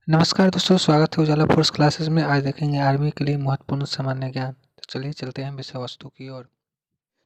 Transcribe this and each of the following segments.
नमस्कार दोस्तों, स्वागत है उजाला फोर्स क्लासेस में। आज देखेंगे आर्मी के लिए महत्वपूर्ण सामान्य ज्ञान। तो चलिए चलते हैं विषय वस्तु की ओर।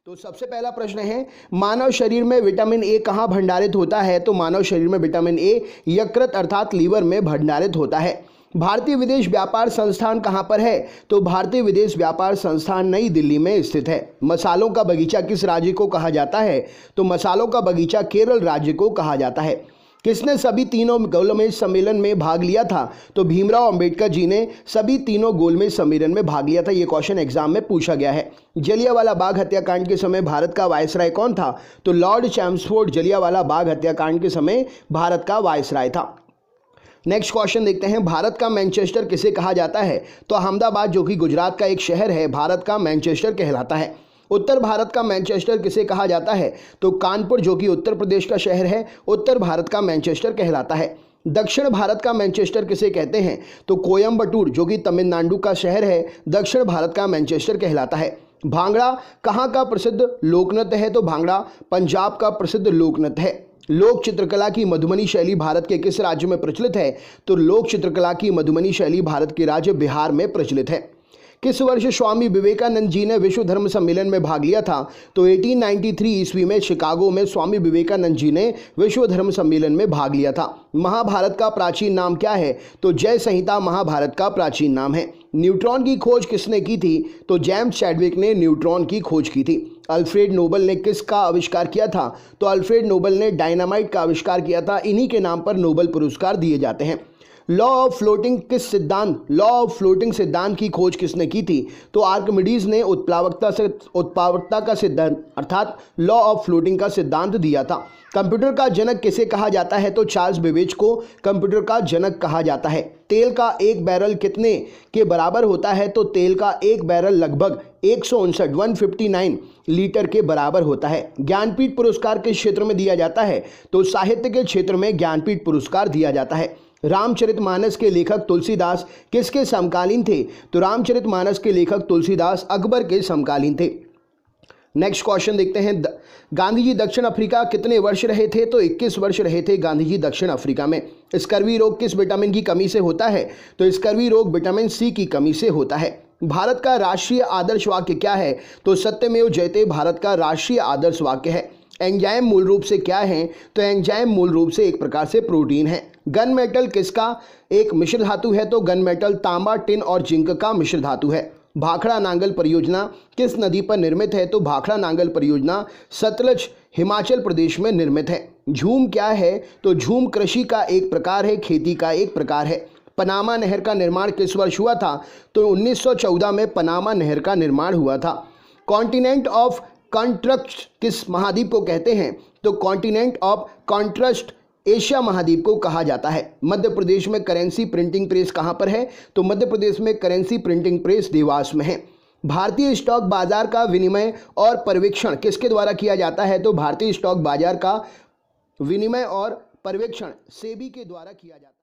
तो सबसे पहला प्रश्न है, मानव शरीर में विटामिन ए कहाँ भंडारित होता है? तो मानव शरीर में विटामिन ए यकृत अर्थात लीवर में भंडारित होता है। भारतीय विदेश व्यापार संस्थान कहाँ पर है? तो भारतीय विदेश व्यापार संस्थान नई दिल्ली में स्थित है। मसालों का बगीचा किस राज्य को कहा जाता है? तो मसालों का बगीचा केरल राज्य को कहा जाता है। किसने सभी तीनों गोलमेज सम्मेलन में भाग लिया था? तो भीमराव अंबेडकर जी ने सभी तीनों गोलमेज सम्मेलन में भाग लिया था। यह क्वेश्चन एग्जाम में पूछा गया है। जलियांवाला बाग हत्याकांड के समय भारत का वायसराय कौन था? तो लॉर्ड चैम्सफोर्ड जलियांवाला बाग हत्याकांड के समय भारत का वायसराय था। नेक्स्ट क्वेश्चन देखते हैं, भारत का मैनचेस्टर किसे कहा जाता है? तो अहमदाबाद जो कि गुजरात का एक शहर है, भारत का मैनचेस्टर कहलाता है। उत्तर भारत का मैनचेस्टर किसे कहा जाता है? तो कानपुर जो कि उत्तर प्रदेश का शहर है, उत्तर भारत का मैनचेस्टर कहलाता है। दक्षिण भारत का मैनचेस्टर किसे कहते हैं? तो कोयम्बटूर जो कि तमिलनाडु का शहर है, दक्षिण भारत का मैनचेस्टर कहलाता है। भांगड़ा कहाँ का प्रसिद्ध लोकनृत्य है? तो भांगड़ा पंजाब का प्रसिद्ध लोकनृत्य है। लोक चित्रकला की मधुबनी शैली भारत के किस राज्य में प्रचलित है? तो लोक चित्रकला की मधुबनी शैली भारत के राज्य बिहार में प्रचलित है। किस वर्ष स्वामी विवेकानंद जी ने विश्व धर्म सम्मेलन में भाग लिया था? तो 1893 ईस्वी में शिकागो में स्वामी विवेकानंद जी ने विश्व धर्म सम्मेलन में भाग लिया था। महाभारत का प्राचीन नाम क्या है? तो जय संहिता महाभारत का प्राचीन नाम है। न्यूट्रॉन की खोज किसने की थी? तो जेम्स चैडविक ने न्यूट्रॉन की खोज की थी। अल्फ्रेड नोबल ने किसका आविष्कार किया था? तो अल्फ्रेड नोबल ने डायनामाइट का आविष्कार किया था। इन्हीं के नाम पर नोबेल पुरस्कार दिए जाते हैं। लॉ ऑफ फ्लोटिंग सिद्धांत की खोज किसने की थी? तो आर्किमिडीज ने उत्प्लावकता का सिद्धांत अर्थात लॉ ऑफ फ्लोटिंग का सिद्धांत दिया था। कंप्यूटर का जनक किसे कहा जाता है? तो चार्ल्स बेबेज को कंप्यूटर का जनक कहा जाता है। तेल का एक बैरल कितने के बराबर होता है? तो तेल का एक बैरल लगभग 159 लीटर के बराबर होता है। ज्ञानपीठ पुरस्कार किस क्षेत्र में दिया जाता है? तो साहित्य के क्षेत्र में ज्ञानपीठ पुरस्कार दिया जाता है। रामचरितमानस के लेखक तुलसीदास किसके समकालीन थे? तो रामचरितमानस के लेखक तुलसीदास अकबर के समकालीन थे। नेक्स्ट क्वेश्चन देखते हैं, गांधी जी दक्षिण अफ्रीका कितने वर्ष रहे थे? तो 21 वर्ष रहे थे गांधी जी दक्षिण अफ्रीका में। स्कर्वी रोग किस विटामिन की कमी से होता है? तो स्कर्वी रोग विटामिन सी की कमी से होता है। भारत का राष्ट्रीय आदर्श वाक्य क्या है? तो सत्यमेव जयते भारत का राष्ट्रीय आदर्श वाक्य है। एंजाइम मूल रूप से क्या है? तो एंजाइम मूल रूप से एक प्रकार से प्रोटीन है। गन मेटल किसका एक मिश्र धातु है? तो गन मेटल तांबा, टिन और जिंक का मिश्र धातु है। भाखड़ा नांगल परियोजना किस नदी पर निर्मित है? तो भाखड़ा नांगल परियोजना सतलज हिमाचल प्रदेश में निर्मित है। झूम क्या है? तो झूम कृषि का एक प्रकार है, खेती का एक प्रकार है। पनामा नहर का निर्माण किस वर्ष हुआ था? तो 1914 में पनामा नहर का निर्माण हुआ था। कॉन्टिनेंट ऑफ कॉन्ट्रस्ट किस महाद्वीप को कहते हैं? तो कॉन्टिनेंट ऑफ कॉन्ट्रस्ट एशिया महाद्वीप को कहा जाता है। मध्य प्रदेश में करेंसी प्रिंटिंग प्रेस कहां पर है? तो मध्य प्रदेश में करेंसी प्रिंटिंग प्रेस देवास में है। भारतीय स्टॉक बाजार का विनिमय और पर्यवेक्षण किसके द्वारा किया जाता है? तो भारतीय स्टॉक बाजार का विनिमय और पर्यवेक्षण सेबी के द्वारा किया जाता है।